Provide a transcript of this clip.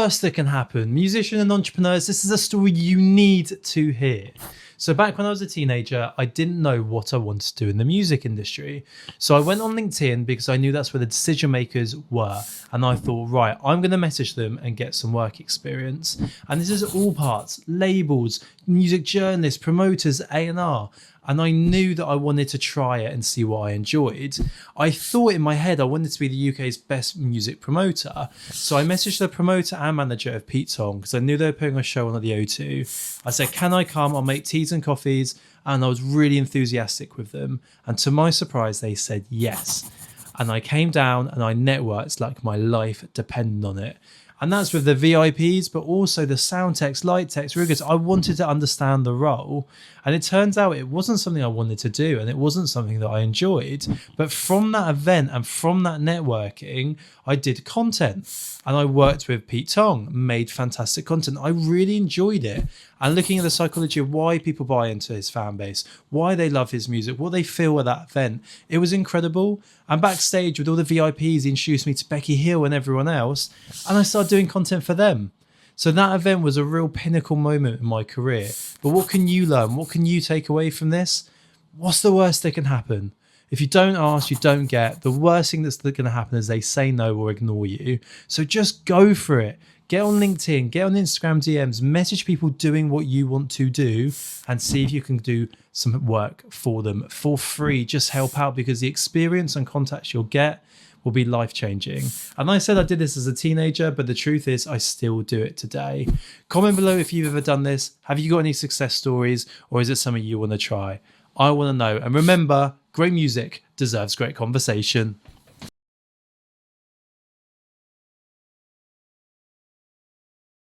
worst that can happen? Musicians and entrepreneurs, this is a story you need to hear. So back when I was a teenager, I didn't know what I wanted to do in the music industry. So I went on LinkedIn because I knew that's where the decision makers were. And I thought, right, I'm going to message them and get some work experience. And this is all parts, labels, music journalists, promoters, A&R. And I knew that I wanted to try it and see what I enjoyed. I thought in my head I wanted to be the UK's best music promoter. So I messaged the promoter and manager of Pete Tong because I knew they were putting a show on at the O2. I said, can I come? I'll make teas and coffees. And I was really enthusiastic with them. And to my surprise, they said yes. And I came down and I networked like my life depended on it. And that's with the VIPs, but also the sound techs, light techs, riggers. I wanted to understand the role. And it turns out it wasn't something I wanted to do and it wasn't something that I enjoyed. But from that event and from that networking, I did content. And I worked with Pete Tong, made fantastic content. I really enjoyed it. And looking at the psychology of why people buy into his fan base, why they love his music, what they feel at that event, it was incredible. And backstage with all the VIPs, he introduced me to Becky Hill and everyone else. And I started doing content for them. So that event was a real pinnacle moment in my career. But what can you learn? What can you take away from this? What's the worst that can happen? If you don't ask, you don't get. The worst thing that's going to happen is they say no or ignore you. So just go for it. Get on LinkedIn, get on Instagram DMs, message people doing what you want to do and see if you can do some work for them for free. Just help out because the experience and contacts you'll get will be life-changing. And I said I did this as a teenager, but the truth is I still do it today. Comment below if you've ever done this. Have you got any success stories or is it something you want to try? I want to know. And remember, great music deserves great conversation.